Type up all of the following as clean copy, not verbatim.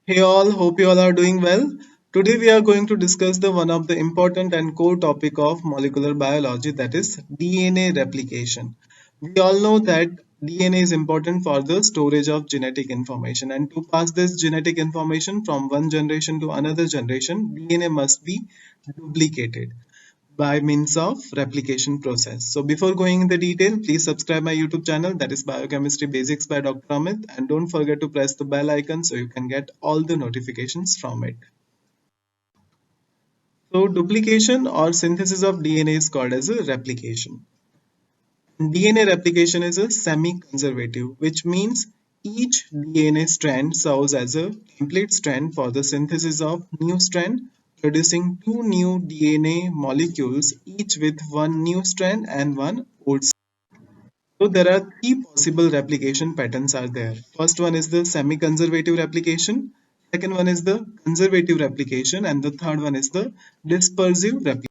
Hey all, hope you all are doing well. Today we are going to discuss the one of the important and core topic of molecular biology, that is DNA replication. We all know that DNA is important for the storage of genetic information, and to pass this genetic information from one generation to another generation, DNA must be duplicated by means of replication process. So before going in the detail, please subscribe my YouTube channel, that is Biochemistry Basics by Dr. Amit, and don't forget to press the bell icon so you can get all the notifications from it. So duplication or synthesis of DNA is called as a replication. DNA replication is a semi-conservative, which means each DNA strand serves as a template strand for the synthesis of new strand, producing two new DNA molecules, each with one new strand and one old strand. So there are three possible replication patterns are there. First one is the semi-conservative replication, second one is the conservative replication, and the third one is the dispersive replication.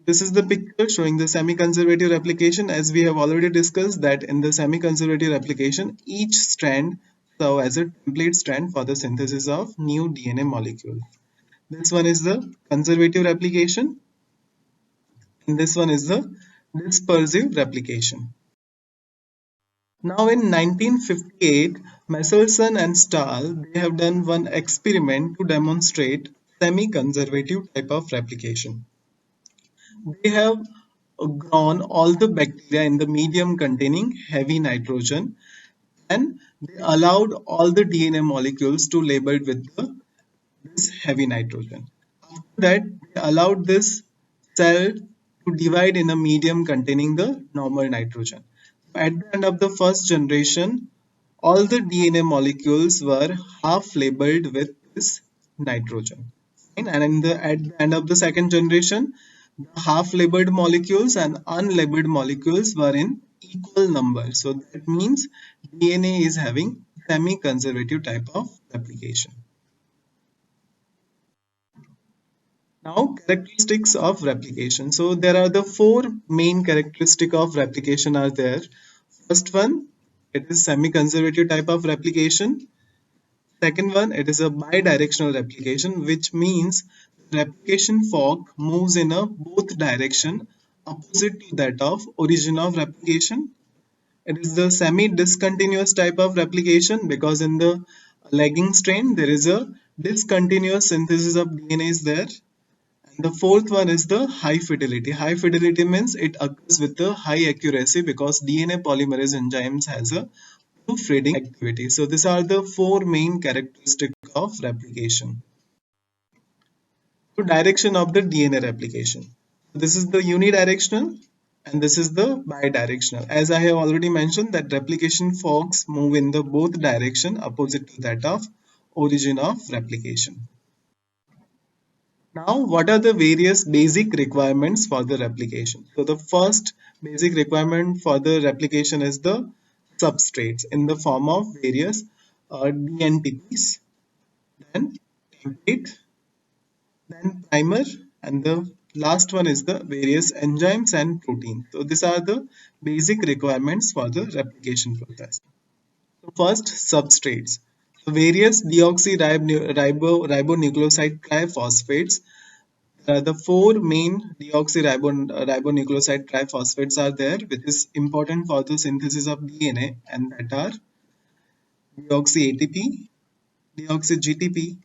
This is the picture showing the semi-conservative replication. As we have already discussed that in the semi-conservative replication, each strand serves as a template strand for the synthesis of new DNA molecule. This one is the conservative replication, and this one is the dispersive replication. Now in 1958, Messelson and Stahl, they have done one experiment to demonstrate semi-conservative type of replication. They have grown all the bacteria in the medium containing heavy nitrogen, and they allowed all the DNA molecules to label with this heavy nitrogen. After that, they allowed this cell to divide in a medium containing the normal nitrogen. At the end of the first generation, all the DNA molecules were half labeled with this nitrogen. And at the end of the second generation, the half labeled molecules and unlabeled molecules were in equal number. So that means DNA is having semi-conservative type of replication. Now, characteristics of replication. So there are the four main characteristic of replication are there. First one, it is semi-conservative type of replication. Second one, it is a bidirectional replication, which means replication fork moves in a both direction opposite to that of origin of replication. It is the semi-discontinuous type of replication because in the lagging strain there is a discontinuous synthesis of DNA is there. And the fourth one is the high fidelity. High fidelity means it occurs with a high accuracy because DNA polymerase enzymes has a proofreading activity. So these are the four main characteristics of replication. So direction of the DNA replication. This is the unidirectional and this is the bidirectional. As I have already mentioned that replication forks move in the both direction opposite to that of origin of replication. Now, what are the various basic requirements for the replication? So the first basic requirement for the replication is the substrates in the form of various DNTPs, then template, then primer, and the last one is the various enzymes and proteins. So these are the basic requirements for the replication process. So first, substrates. So various deoxyribonucleoside triphosphates. The four main deoxyribonucleoside triphosphates are there, which is important for the synthesis of DNA, and that are deoxy-ATP, deoxy-GTP,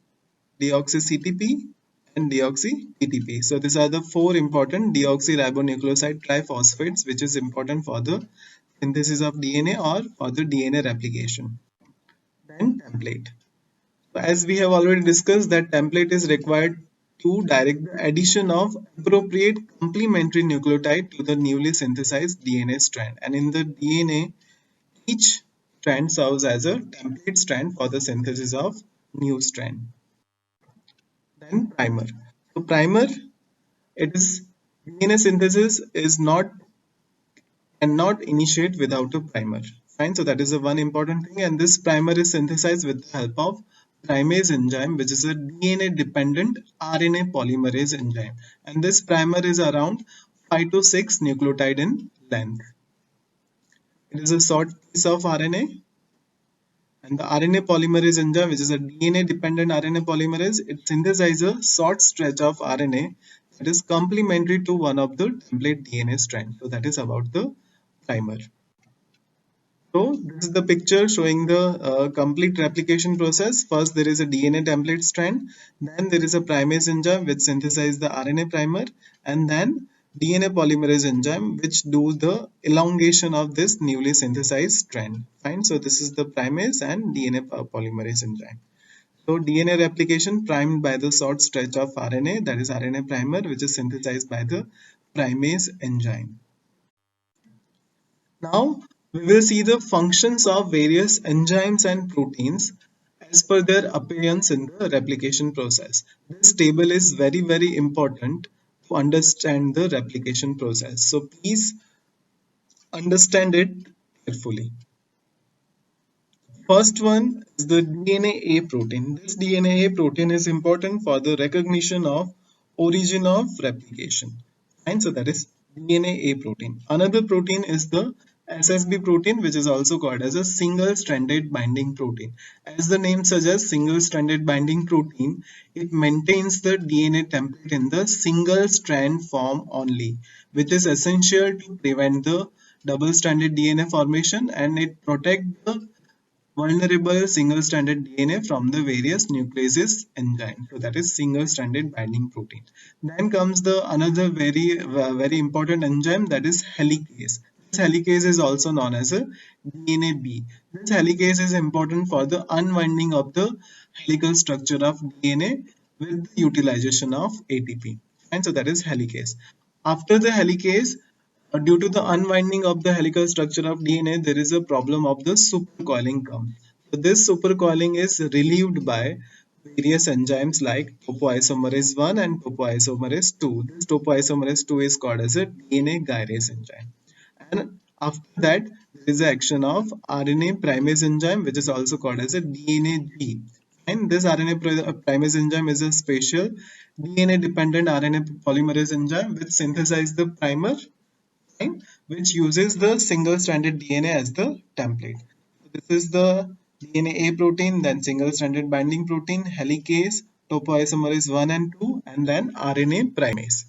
deoxy-CTP, and deoxy-TTP. So these are the four important deoxyribonucleoside triphosphates, which is important for the synthesis of DNA or for the DNA replication. Then template. So as we have already discussed that template is required to direct the addition of appropriate complementary nucleotide to the newly synthesized DNA strand. And in the DNA, each strand serves as a template strand for the synthesis of new strand. Then primer. So primer, it is DNA synthesis is not cannot initiate without a primer. Fine, so that is the one important thing, and this primer is synthesized with the help of primase enzyme, which is a DNA dependent RNA polymerase enzyme, and this primer is around 5 to 6 nucleotide in length. It is a short piece of RNA And the RNA polymerase enzyme, which is a DNA-dependent RNA polymerase, it synthesizes a short stretch of RNA that is complementary to one of the template DNA strands. So that is about the primer. So this is the picture showing the complete replication process. First, there is a DNA template strand. Then there is a primase enzyme which synthesizes the RNA primer, and then DNA polymerase enzyme which do the elongation of this newly synthesized strand. Fine. So this is the primase and DNA polymerase enzyme. So DNA replication primed by the short stretch of RNA, that is RNA primer, which is synthesized by the primase enzyme. Now we will see the functions of various enzymes and proteins as per their appearance in the replication process. This table is very important to understand the replication process. So please understand it carefully. First one is the DNA-A protein. This DNA-A protein is important for the recognition of origin of replication. And so that is DNA-A protein. Another protein is the SSB protein, which is also called as a single-stranded binding protein. As the name suggests, single-stranded binding protein, it maintains the DNA template in the single strand form only, which is essential to prevent the double-stranded DNA formation, and it protects the vulnerable single-stranded DNA from the various nucleases enzyme. So that is single-stranded binding protein. Then comes the another very important enzyme, that is helicase. This helicase is also known as a DNA-B. This helicase is important for the unwinding of the helical structure of DNA with the utilization of ATP. And so that is helicase. After the helicase, due to the unwinding of the helical structure of DNA, there is a problem of the supercoiling comes. So this supercoiling is relieved by various enzymes like topoisomerase 1 and topoisomerase 2. This topoisomerase 2 is called as a DNA gyrase enzyme. And after that, there is the action of RNA primase enzyme, which is also called as a DNA-G. And this RNA primase enzyme is a special DNA-dependent RNA polymerase enzyme which synthesizes the primer, which uses the single-stranded DNA as the template. So this is the DNA-A protein, then single-stranded binding protein, helicase, topoisomerase 1 and 2, and then RNA primase.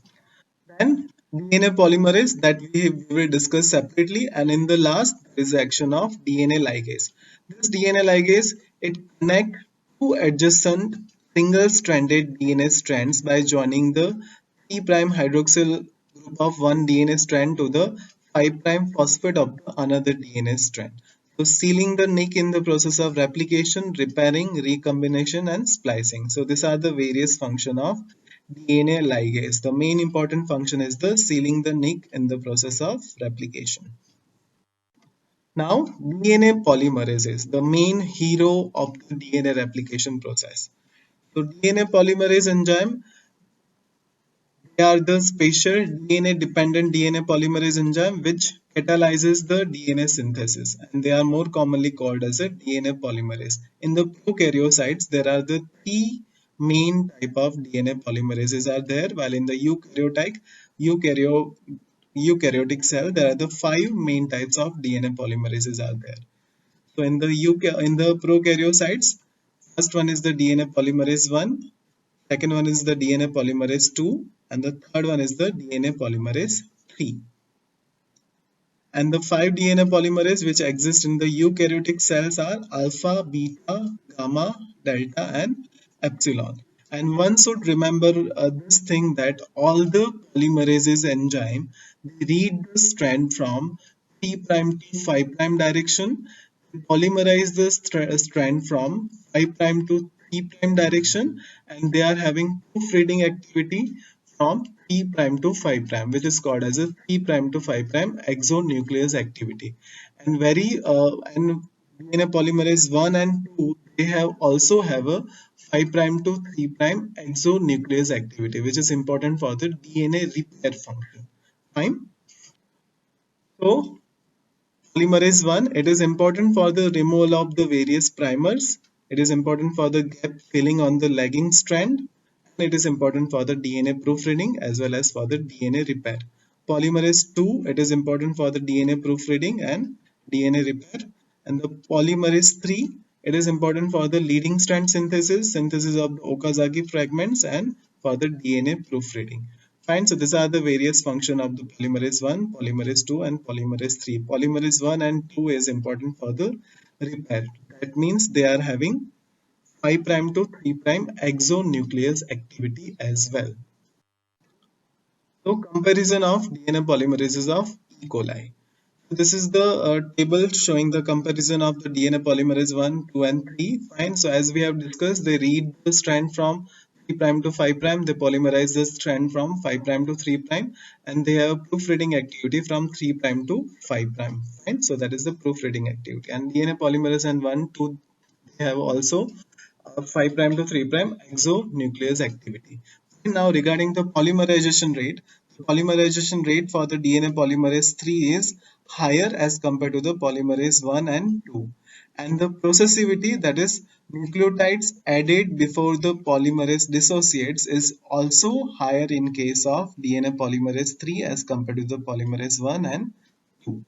Then DNA polymerase that we will discuss separately, and in the last there is the action of DNA ligase. This DNA ligase, it connects two adjacent single-stranded DNA strands by joining the 3' hydroxyl group of one DNA strand to the 5' phosphate of the another DNA strand. So sealing the nick in the process of replication, repairing, recombination and splicing. So these are the various functions of DNA ligase. The main important function is the sealing the nick in the process of replication. Now, DNA polymerase is the main hero of the DNA replication process. So DNA polymerase enzyme, they are the special DNA-dependent DNA polymerase enzyme which catalyzes the DNA synthesis, and they are more commonly called as a DNA polymerase. In the prokaryotes, there are the three main type of DNA polymerases are there, while in the eukaryotic cell, there are the five main types of DNA polymerases are there. So in the prokaryotes, first one is the DNA polymerase 1, second one is the DNA polymerase 2, and the third one is the DNA polymerase 3. And the five DNA polymerase which exist in the eukaryotic cells are alpha, beta, gamma, delta, and epsilon. And one should remember this thing that all the polymerases enzyme, they read the strand from 3' to 5' direction, polymerize the strand from 5' to 3' direction, and they are having proofreading activity from 3' to 5', which is called as a 3' to 5' exonuclease activity. And and DNA polymerase 1 and 2, they also have a 5' to 3' exonuclease activity, which is important for the DNA repair function. Fine. So polymerase 1, it is important for the removal of the various primers. It is important for the gap filling on the lagging strand. And it is important for the DNA proofreading as well as for the DNA repair. Polymerase 2, it is important for the DNA proofreading and DNA repair. And the polymerase 3, It is important for the leading strand synthesis, synthesis of the Okazaki fragments, and for the DNA proofreading. Fine, so these are the various function of the polymerase 1, polymerase 2, and polymerase 3. Polymerase 1 and 2 is important for the repair. That means they are having 5' to 3' exonuclease activity as well. So comparison of DNA polymerases of E. coli. This is the table showing the comparison of the DNA polymerase 1, 2, and 3. Fine. So as we have discussed, they read the strand from 3' to 5', they polymerize the strand from 5' to 3', and they have proofreading activity from 3' to 5'. Fine. So that is the proofreading activity. And DNA polymerase and 1, 2, they have also 5' to 3' exonuclease activity. Now regarding the polymerization rate for the DNA polymerase 3 is higher as compared to the polymerase 1 and 2. And the processivity, that is nucleotides added before the polymerase dissociates, is also higher in case of DNA polymerase 3 as compared to the polymerase 1 and 2.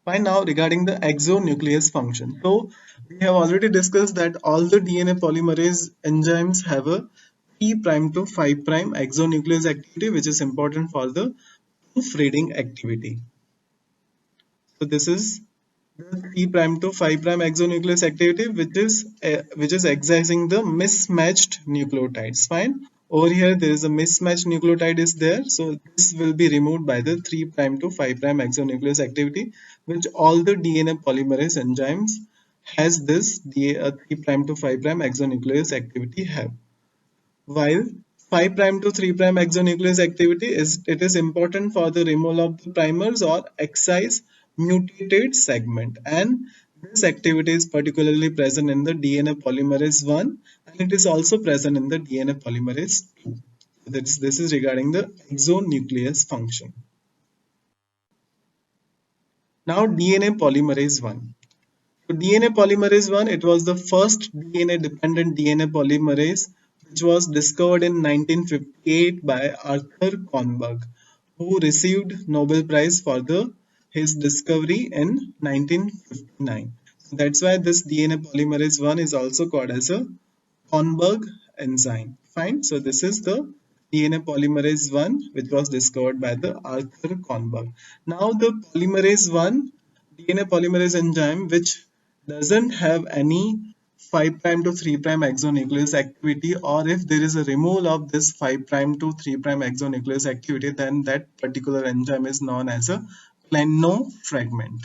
Fine, now regarding the exonuclease function. So we have already discussed that all the DNA polymerase enzymes have a 3' to 5' exonuclease activity, which is important for the proofreading activity. So this is the 3' to 5' exonuclease activity, which is excising the mismatched nucleotides. Fine. Over here, there is a mismatched nucleotide is there, so this will be removed by the 3' to 5' exonuclease activity, which all the DNA polymerase enzymes has this 3' to 5' exonuclease activity have. While 5' to 3' exonuclease activity is important for the removal of the primers or excise mutated segment, and this activity is particularly present in the DNA polymerase 1, and it is also present in the DNA polymerase 2. This is regarding the exonuclease function. Now DNA polymerase 1. So DNA polymerase 1, it was the first DNA dependent DNA polymerase which was discovered in 1958 by Arthur Kornberg, who received Nobel Prize for his discovery in 1959. So that's why this DNA polymerase 1 is also called as a Kornberg enzyme. Fine. So this is the DNA polymerase 1 which was discovered by the Arthur Kornberg. Now the polymerase 1 DNA polymerase enzyme which doesn't have any 5' to 3' exonuclease activity, or if there is a removal of this 5' to 3' exonuclease activity, then that particular enzyme is known as a plano fragment.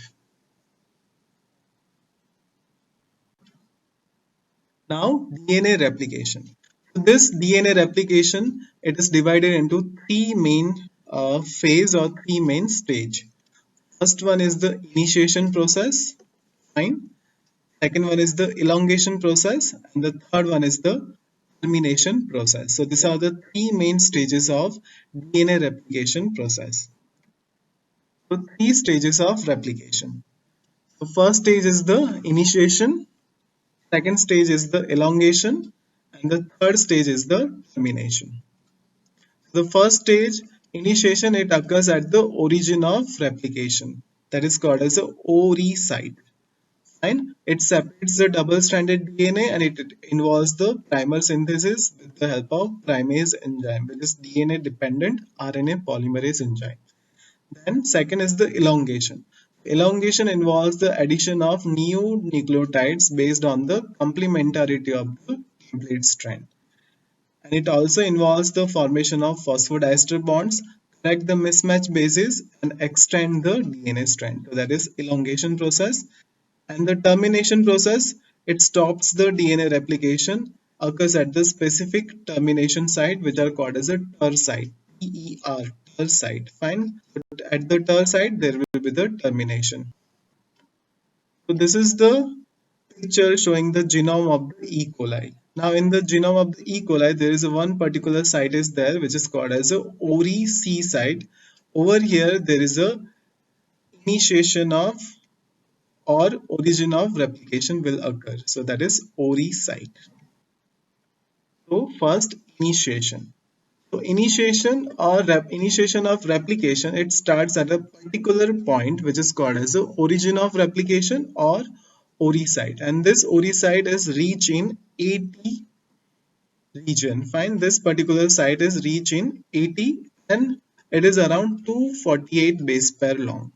Now DNA replication. So this DNA replication, it is divided into three main phase or three main stage. First one is the initiation process. Fine. Second one is the elongation process, and the third one is the termination process. So these are the three main stages of DNA replication process. So three stages of replication. The first stage is the initiation, second stage is the elongation, and the third stage is the termination. The first stage, initiation, it occurs at the origin of replication. That is called as the ORI site. And it separates the double-stranded DNA, and it involves the primer synthesis with the help of primase enzyme, which is DNA-dependent RNA polymerase enzyme. Then second is the elongation. Elongation involves the addition of new nucleotides based on the complementarity of the template strand. And it also involves the formation of phosphodiester bonds, correct the mismatch bases, and extend the DNA strand. So that is elongation process. And the termination process, it stops the DNA replication, occurs at the specific termination site, which are called as a TER site. TER, TER site. Fine. At the TER site, there will be the termination. So this is the picture showing the genome of the E. coli. Now in the genome of the E. coli, there is a one particular site is there, which is called as a ORI C site. Over here, there is a initiation of or origin of replication will occur. So that is ORI site. So first initiation. So initiation of replication, it starts at a particular point which is called as the origin of replication or ORI site, and this ORI site is reached in AT region. Fine, this particular site is reached in AT and it is around 248 base pair long.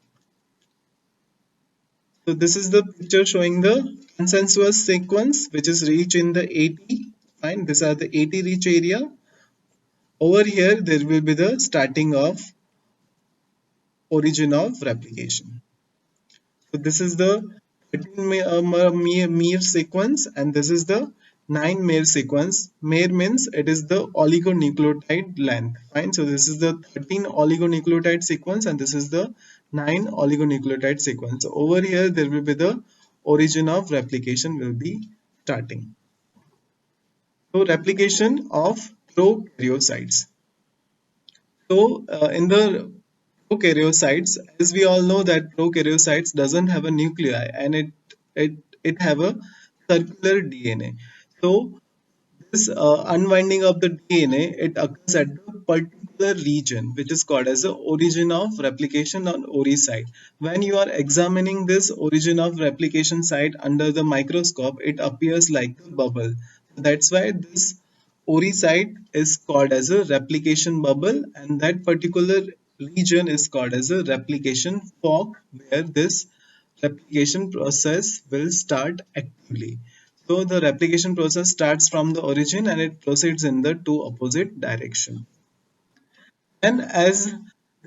So this is the picture showing the consensus sequence which is reached in the AT. Fine, these are the AT reach area. Over here there will be the starting of origin of replication. So this is the 13 Mir sequence and this is the 9 Mir sequence. Mir means it is the oligonucleotide length. Fine. So this is the 13 oligonucleotide sequence and this is the 9 oligonucleotide sequence. So over here there will be the origin of replication will be starting. So replication of prokaryocytes. So in the prokaryocytes, as we all know that prokaryocytes doesn't have a nuclei and it it have a circular DNA. So this unwinding of the DNA, it occurs at the particular region which is called as the origin of replication on ORI site. When you are examining this origin of replication site under the microscope, it appears like a bubble. That's why this ORI site is called as a replication bubble, and that particular region is called as a replication fork where this replication process will start actively. So the replication process starts from the origin and it proceeds in the two opposite direction. And as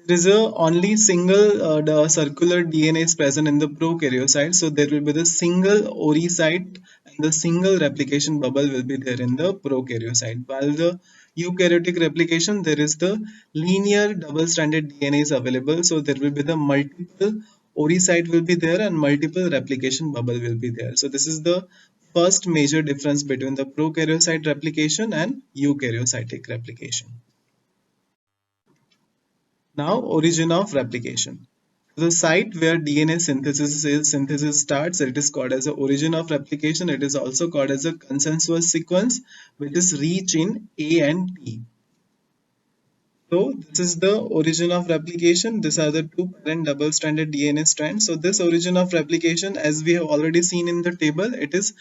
there is a only single the circular DNA is present in the prokaryocyte, so there will be the single ORI site and the single replication bubble will be there in the prokaryocyte. While the eukaryotic replication, there is the linear double-stranded DNA is available, so there will be the multiple ORI site will be there and multiple replication bubble will be there. So this is the first major difference between the prokaryocyte replication and eukaryocytic replication. Now, origin of replication. The site where DNA synthesis starts, it is called as the origin of replication. It is also called as a consensus sequence, which is reached in A and T. So this is the origin of replication. These are the two parent double-stranded DNA strands. So this origin of replication, as we have already seen in the table, it is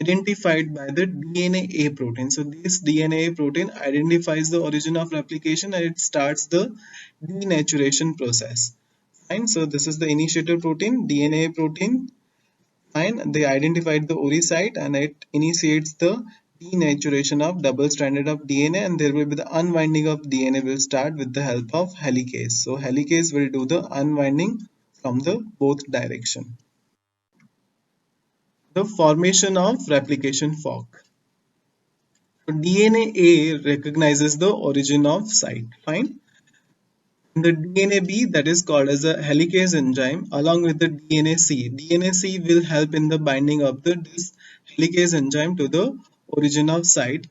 identified by the DNA protein. So this DNA protein identifies the origin of replication and it starts the denaturation process. Fine. So this is the initiator protein, DNA protein. Fine. They identified the ORI site and it initiates the denaturation of double stranded of DNA, and there will be the unwinding of DNA will start with the help of helicase. So helicase will do the unwinding from the both direction. The formation of replication fork. So DNA recognizes the origin of site. Fine. The DNA-B, that is called as a helicase enzyme, along with the DNA-C. DNA-C will help in the binding of this helicase enzyme to the origin of site,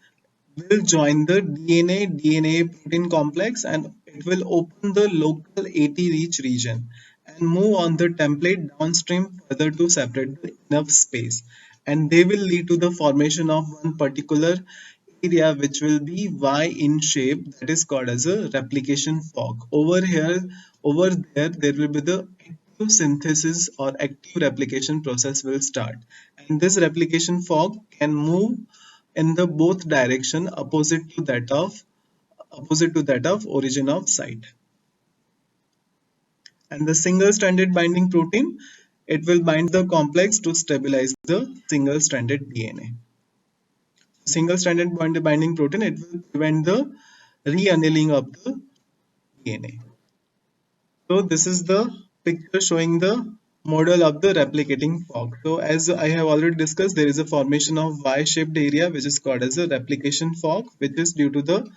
will join the DNA protein complex and it will open the local AT reach region and move on the template downstream further to separate the enough space, and they will lead to the formation of one particular area which will be Y in shape, that is called as a replication fork. Over there, there will be the active synthesis or active replication process will start, and this replication fork can move in the both direction opposite to that of origin of site. And the single stranded binding protein, it will bind the complex to stabilize the single stranded DNA. Single stranded binding protein, it will prevent the re-annealing of the DNA. So this is the picture showing the model of the replicating fork. So as I have already discussed, there is a formation of Y-shaped area which is called as a replication fork, which is due to the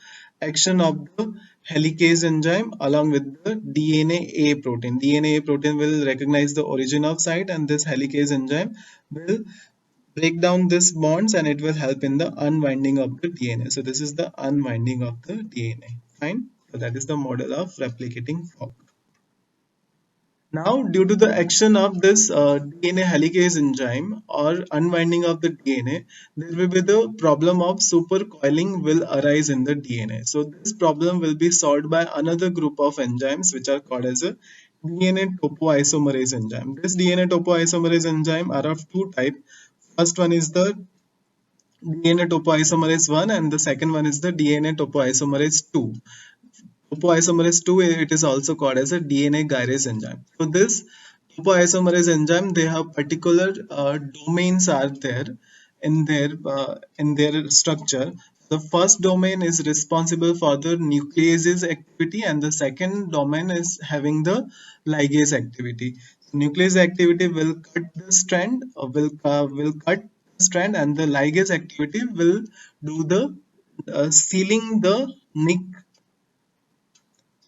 action of the helicase enzyme along with the DNA-A protein. DNA-A protein will recognize the origin of site, and this helicase enzyme will break down these bonds and it will help in the unwinding of the DNA. So this is the unwinding of the DNA. Fine. So that is the model of replicating fork. Now, due to the action of this DNA helicase enzyme or unwinding of the DNA, there will be the problem of supercoiling will arise in the DNA. So this problem will be solved by another group of enzymes which are called as a DNA topoisomerase enzyme. This DNA topoisomerase enzyme are of two types. First one is the DNA topoisomerase 1 and the second one is the DNA topoisomerase 2. Topoisomerase 2, it is also called as a DNA gyrase enzyme. So this topoisomerase enzyme, they have particular domains are there in their structure. The first domain is responsible for the nucleases activity, and the second domain is having the ligase activity. Nuclease activity will cut the strand, will cut the strand, and the ligase activity will do the sealing the nick.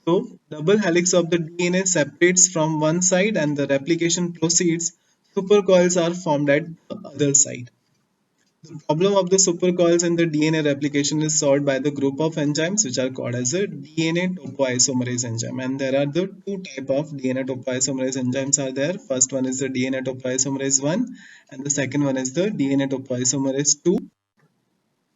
So, double helix of the DNA separates from one side and the replication proceeds. Supercoils are formed at the other side. The problem of the supercoils in the DNA replication is solved by the group of enzymes which are called as a DNA topoisomerase enzyme. And there are the two type of DNA topoisomerase enzymes are there. First one is the DNA topoisomerase 1 and the second one is the DNA topoisomerase 2.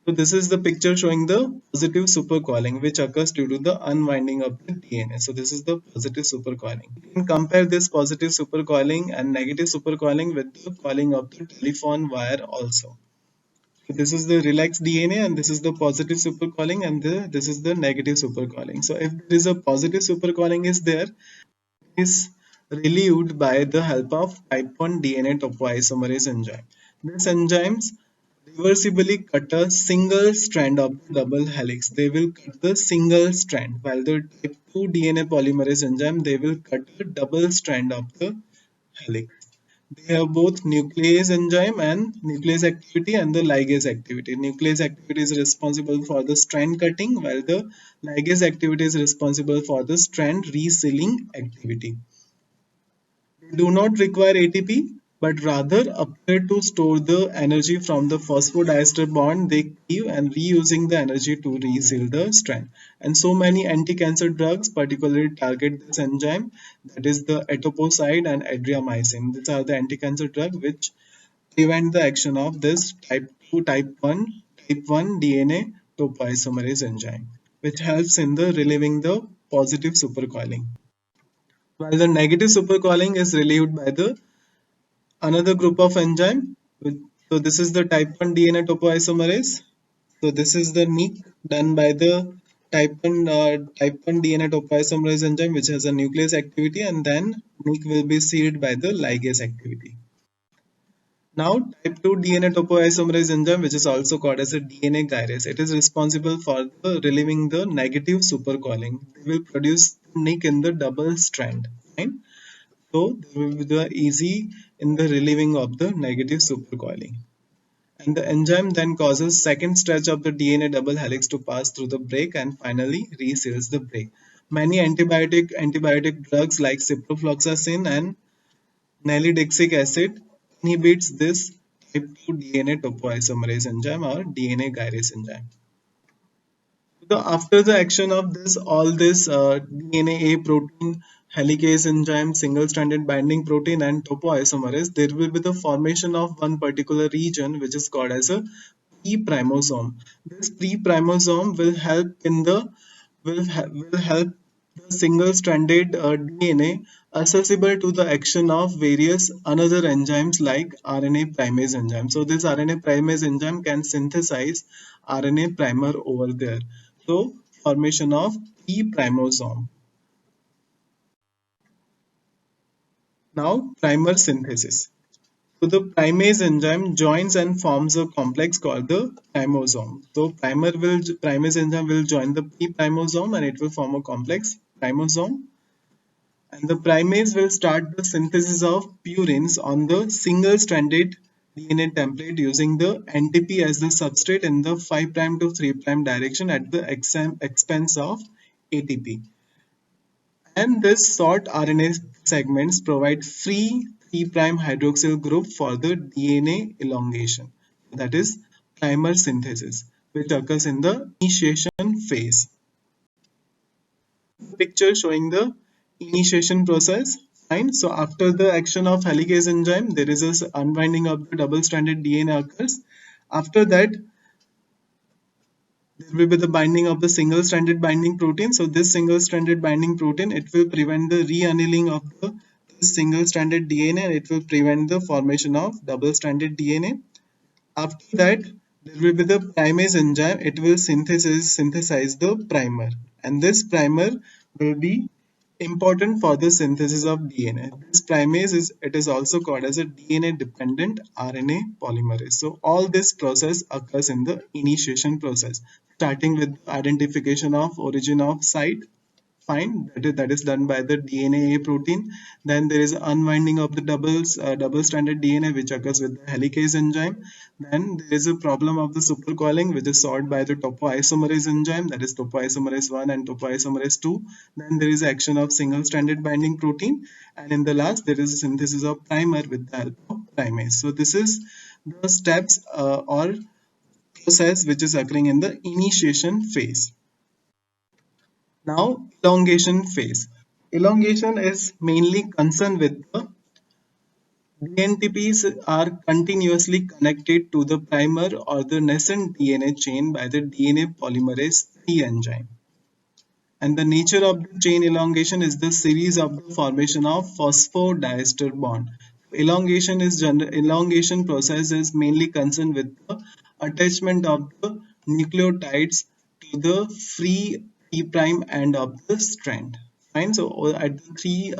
So this is the picture showing the positive supercoiling which occurs due to the unwinding of the DNA. So this is the positive supercoiling. You can compare this positive supercoiling and negative supercoiling with the coiling of the telephone wire also. So this is the relaxed DNA and this is the positive supercoiling and this is the negative supercoiling. So if there is a positive supercoiling is there, is relieved by the help of type 1 DNA topoisomerase enzyme. These enzymes reversibly cut a single strand of the double helix. They will cut the single strand, while the type 2 DNA polymerase enzyme they will cut a double strand of the helix. They have both nuclease enzyme and nuclease activity and the ligase activity. Nuclease activity is responsible for the strand cutting, while the ligase activity is responsible for the strand resealing activity. They do not require ATP, but rather appear to store the energy from the phosphodiester bond they give and reusing the energy to reseal the strand. And so many anti-cancer drugs particularly target this enzyme, that is the etoposide and adriamycin. These are the anti-cancer drugs which prevent the action of this type 2, type 1 DNA topoisomerase enzyme, which helps in the relieving the positive supercoiling. While the negative supercoiling is relieved by the another group of enzyme. So this is the type 1 DNA topoisomerase. So this is the nick done by the type 1 DNA topoisomerase enzyme which has a nuclease activity, and then nick will be sealed by the ligase activity. Now type 2 DNA topoisomerase enzyme, which is also called as a DNA gyrase, it is responsible for the relieving the negative supercoiling. They will produce nick in the double strand. Fine. So there will be the easy in the relieving of the negative supercoiling. And the enzyme then causes second stretch of the DNA double helix to pass through the break and finally reseals the break. Many antibiotic drugs like ciprofloxacin and nalidixic acid inhibits this type 2 DNA topoisomerase enzyme or DNA gyrase enzyme. So after the action of this, all this DNA protein, helicase enzyme, single-stranded binding protein, and topoisomerase, there will be the formation of one particular region which is called as a pre-primosome. This pre-primosome will help in the will help the single-stranded DNA accessible to the action of various another enzymes like RNA primase enzyme. So this RNA primase enzyme can synthesize RNA primer over there. So formation of pre-primosome. Now primer synthesis. So the primase enzyme joins and forms a complex called the primosome. So primase enzyme will join the pre-primosome and it will form a complex primosome. And the primase will start the synthesis of purines on the single-stranded DNA template using the NTP as the substrate in the 5' to 3' direction at the expense of ATP. And this short RNA segments provide free 3' hydroxyl group for the DNA elongation. That is primer synthesis, which occurs in the initiation phase. Picture showing the initiation process. Fine. So after the action of helicase enzyme, there is a unwinding of the double-stranded DNA occurs. After that, there will be the binding of the single-stranded binding protein. So this single-stranded binding protein, it will prevent the re-annealing of the single-stranded DNA, and it will prevent the formation of double-stranded DNA. After that, there will be the primase enzyme. It will synthesize the primer, and this primer will be important for the synthesis of DNA. This primase is also called as a DNA dependent RNA polymerase. So all this process occurs in the initiation process, starting with identification of origin of site. Fine, that is done by the DNA protein. Then there is unwinding of the double-stranded DNA, which occurs with the helicase enzyme. Then there is a problem of the supercoiling, which is solved by the topoisomerase enzyme, that is topoisomerase 1 and topoisomerase 2. Then there is action of single-stranded binding protein, and in the last there is a synthesis of primer with the help of primase. So this is the steps or process which is occurring in the initiation phase. Now, elongation phase. Elongation is mainly concerned with the DNTPs are continuously connected to the primer or the nascent DNA chain by the DNA polymerase III enzyme. And the nature of the chain elongation is the series of the formation of phosphodiester bond. Elongation process is mainly concerned with the attachment of the nucleotides to the free 3' end of the strand. Fine. So at the 3'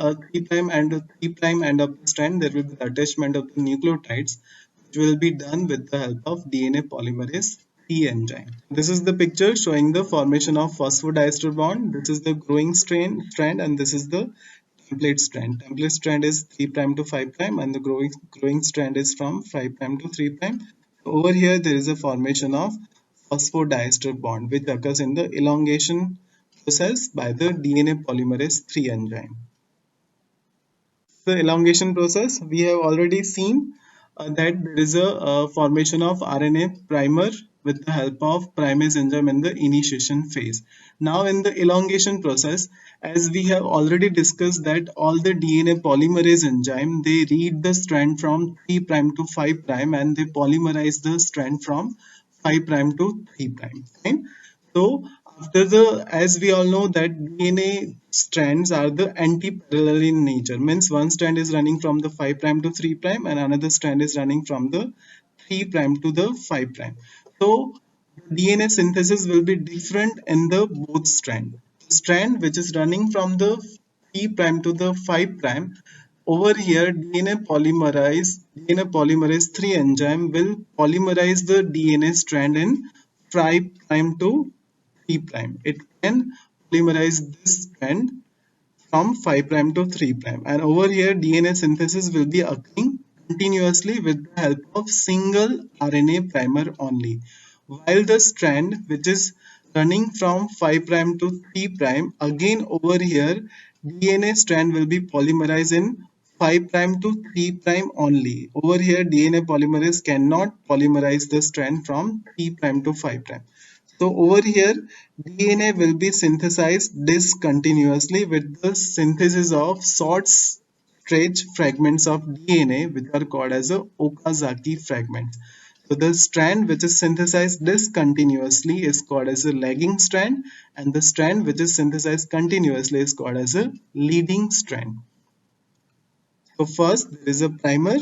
and the 3' end of the strand, there will be the attachment of the nucleotides, which will be done with the help of DNA polymerase T enzyme. This is the picture showing the formation of phosphodiester bond. This is the growing strand, and this is the template strand. Template strand is 3' to 5', and the growing strand is from 5' to 3'. Over here, there is a formation of phosphodiester bond, which occurs in the elongation process by the DNA polymerase III enzyme. The elongation process, we have already seen that there is a formation of RNA primer with the help of primase enzyme in the initiation phase. Now in the elongation process, as we have already discussed that all the DNA polymerase enzyme, they read the strand from 3' to 5' and they polymerize the strand from 5' to 3'. Fine. So after the, as we all know that DNA strands are the anti-parallel in nature, means one strand is running from the 5' to 3' and another strand is running from the 3' to the 5'. So DNA synthesis will be different in the both strand. The strand which is running from the 3' to the 5', over here DNA polymerase III enzyme will polymerize the DNA strand in 5' to 3'. It can polymerize this strand from 5' to 3'. And over here, DNA synthesis will be occurring continuously with the help of single RNA primer only. While the strand which is running from 5' to 3', again over here, DNA strand will be polymerized in 5' to 3' only. Over here, DNA polymerase cannot polymerize the strand from 3' to 5'. So over here, DNA will be synthesized discontinuously with the synthesis of short stretch fragments of DNA, which are called as a Okazaki fragments. So the strand which is synthesized discontinuously is called as a lagging strand, and the strand which is synthesized continuously is called as a leading strand. So first there is a primer.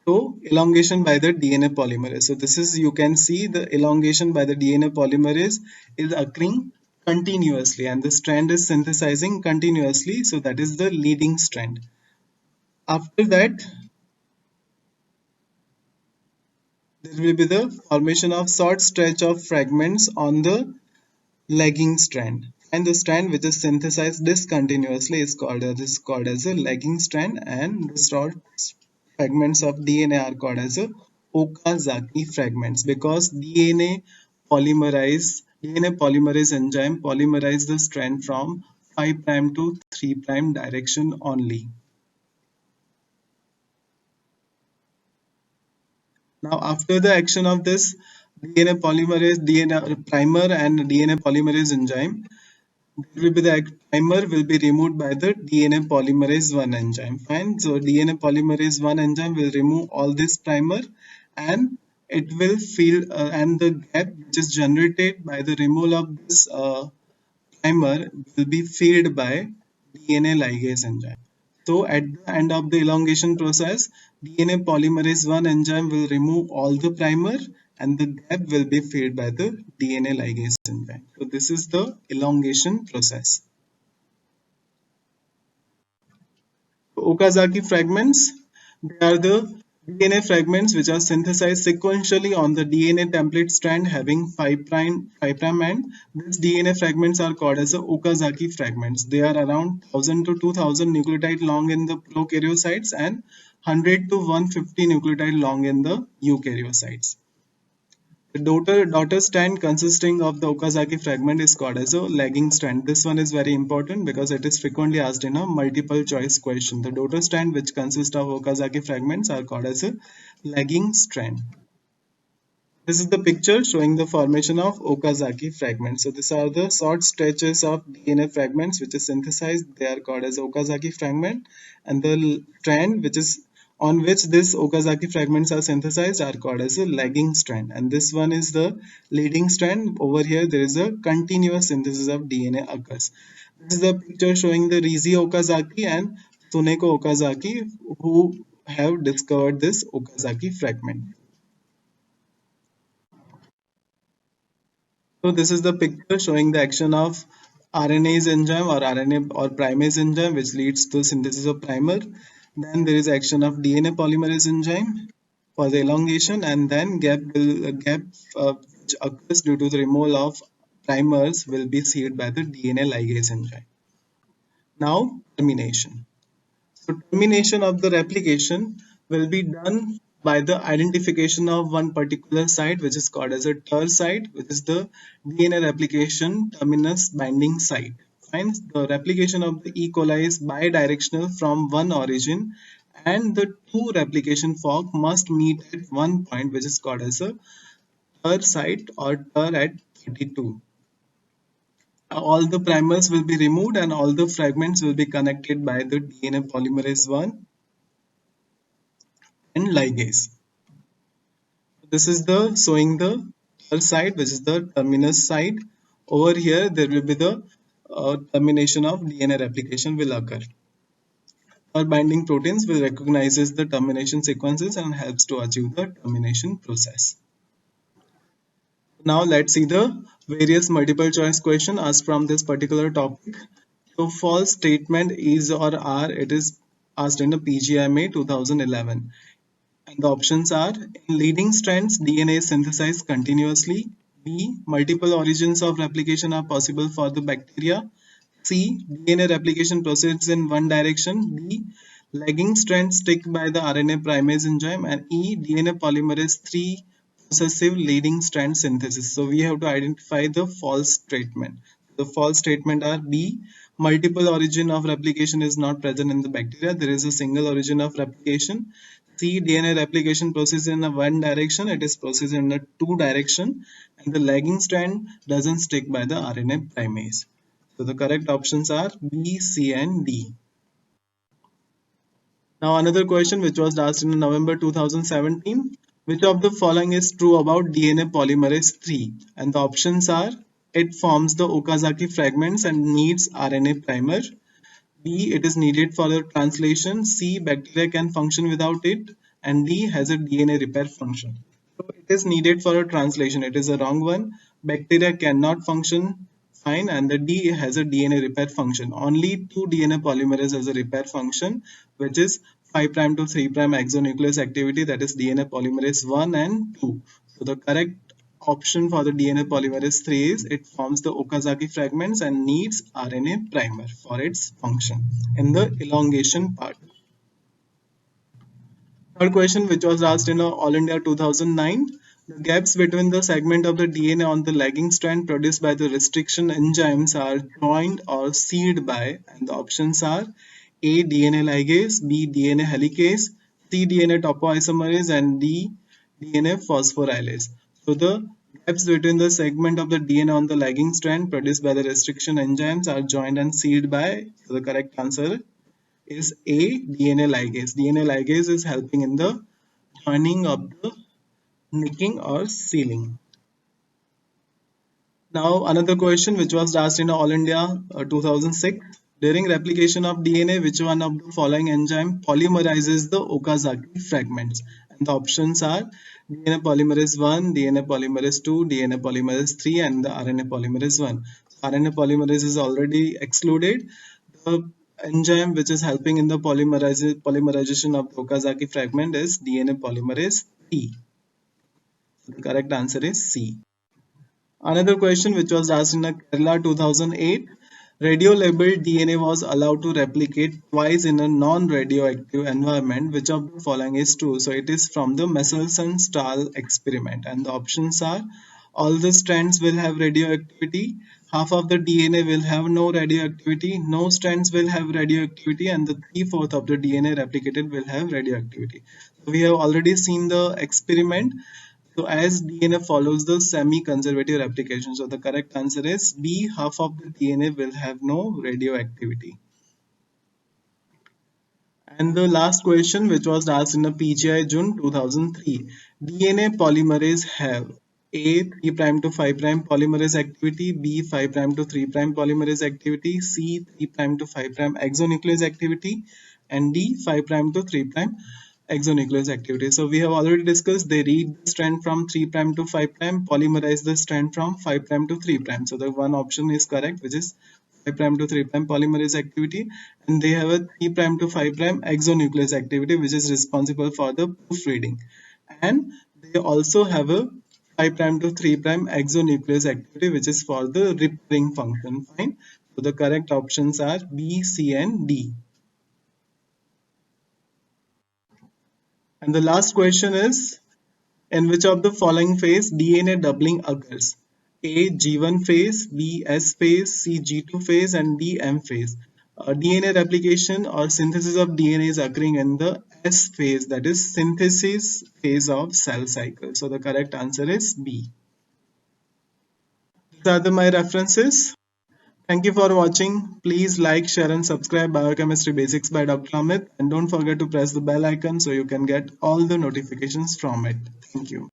So elongation by the DNA polymerase. So this is, you can see the elongation by the DNA polymerase is occurring continuously and the strand is synthesizing continuously. So that is the leading strand. After that, there will be the formation of short stretch of fragments on the lagging strand. And the strand which is synthesized discontinuously is called as a lagging strand, and the short fragments of DNA are called as a Okazaki fragments because DNA polymerase enzyme polymerize the strand from 5' to 3' direction only. Now after the action of this DNA primer and DNA polymerase enzyme, There will be the primer will be removed by the DNA polymerase 1 enzyme. Fine. So DNA polymerase 1 enzyme will remove all this primer, and it will fill and the gap which is generated by the removal of this primer will be filled by DNA ligase enzyme. So at the end of the elongation process, DNA polymerase 1 enzyme will remove all the primer, and the gap will be filled by the DNA ligase enzyme. So this is the elongation process. Okazaki fragments, they are the DNA fragments which are synthesized sequentially on the DNA template strand having 5' end. These DNA fragments are called as the Okazaki fragments. They are around 1000 to 2000 nucleotide long in the prokaryocytes and 100 to 150 nucleotide long in the eukaryocytes. The daughter strand consisting of the Okazaki fragment is called as a lagging strand. This one is very important because it is frequently asked in a multiple choice question. The daughter strand which consists of Okazaki fragments are called as a lagging strand. This is the picture showing the formation of Okazaki fragments. So these are the short stretches of DNA fragments which is synthesized. They are called as Okazaki fragment, and the strand which is on which this Okazaki fragments are synthesized are called as a lagging strand. And this one is the leading strand. Over here there is a continuous synthesis of DNA occurs. This is the picture showing the Rizi Okazaki and Tsuneko Okazaki who have discovered this Okazaki fragment. So this is the picture showing the action of RNase enzyme or RNA or primase enzyme which leads to synthesis of primer. Then there is action of DNA polymerase enzyme for the elongation, and then gap which occurs due to the removal of primers will be sealed by the DNA ligase enzyme. Now termination. So termination of the replication will be done by the identification of one particular site which is called as a TER site, which is the DNA replication terminus binding site. Hence, the replication of the E. coli is bidirectional from one origin, and the two replication fork must meet at one point which is called as a TER site or TER at 32. All the primers will be removed and all the fragments will be connected by the DNA polymerase 1 and ligase. This is the showing the side, which is the terminus side. Over here, there will be the termination of DNA replication will occur. Our binding proteins will recognizes the termination sequences and helps to achieve the termination process. Now let's see the various multiple choice question asked from this particular topic. So false statement is or are, it is asked in the PGMA 2011. And the options are: in leading strands, DNA is synthesized continuously. B. Multiple origins of replication are possible for the bacteria. C. DNA replication proceeds in one direction. D. Lagging strands stick by the RNA primase enzyme. And E. DNA polymerase 3 possessive leading strand synthesis. So we have to identify the false statement. The false statement are: B. Multiple origin of replication is not present in the bacteria. There is a single origin of replication. C. DNA replication process in a one direction. It is processed in a two direction, and the lagging strand doesn't stick by the RNA primase. So the correct options are B, C, and D. Now another question which was asked in November 2017. Which of the following is true about DNA polymerase 3? And the options are: it forms the Okazaki fragments and needs RNA primer. B. It is needed for the translation. C. Bacteria can function without it. And D. Has a DNA repair function. So it is needed for a translation. It is a wrong one. Bacteria cannot function. Fine. And the D has a DNA repair function. Only two DNA polymerase has a repair function, which is 5' to 3' exonuclease activity, that is DNA polymerase 1 and 2. So the correct option for the DNA polymerase 3 is it forms the Okazaki fragments and needs RNA primer for its function in the elongation part. Third question which was asked in All India 2009. The gaps between the segment of the DNA on the lagging strand produced by the restriction enzymes are joined or sealed by, and the options are: A. DNA ligase, B. DNA helicase, C. DNA topoisomerase, and D. DNA phosphorylase. So the Gaps between the segment of the DNA on the lagging strand produced by the restriction enzymes are joined and sealed by. So the correct answer is A, DNA ligase. DNA ligase is helping in the joining of the nicking or sealing. Now, another question which was asked in All India 2006. During replication of DNA, which one of the following enzyme polymerizes the Okazaki fragments? And the options are DNA polymerase 1, DNA polymerase 2, DNA polymerase 3, and the RNA polymerase 1. So RNA polymerase is already excluded. The enzyme which is helping in the polymerization of the Okazaki fragment is DNA polymerase T. So the correct answer is C. Another question which was asked in a Kerala 2008. Radio-labeled DNA was allowed to replicate twice in a non-radioactive environment. Which of the following is true? So it is from the Michelson-Stahl experiment. And the options are all the strands will have radioactivity, half of the DNA will have no radioactivity, no strands will have radioactivity, and the 3/4 of the DNA replicated will have radioactivity. So we have already seen the experiment. So as DNA follows the semi-conservative replication, so the correct answer is B, half of the DNA will have no radioactivity. And the last question which was asked in the PGI June 2003, DNA polymerase have A 3' to 5' polymerase activity, B 5' to 3' polymerase activity, C 3' to 5' exonuclease activity, and D 5' to 3' exonuclease activity. So we have already discussed they read the strand from 3' to 5', polymerize the strand from 5' to 3'. So the one option is correct, which is 5' to 3' polymerase activity, and they have a 3' to 5' exonuclease activity, which is responsible for the proofreading. And they also have a 5' to 3' exonuclease activity, which is for the repairing function. Fine. So the correct options are B, C, and D. And the last question is, in which of the following phase DNA doubling occurs? A. G1 phase, B. S phase, C. G2 phase, and D. M phase. DNA replication or synthesis of DNA is occurring in the S phase, that is synthesis phase of cell cycle. So the correct answer is B. These are my references. Thank you for watching. Please like, share, and subscribe Biochemistry Basics by Dr. Amit, and don't forget to press the bell icon so you can get all the notifications from it. Thank you.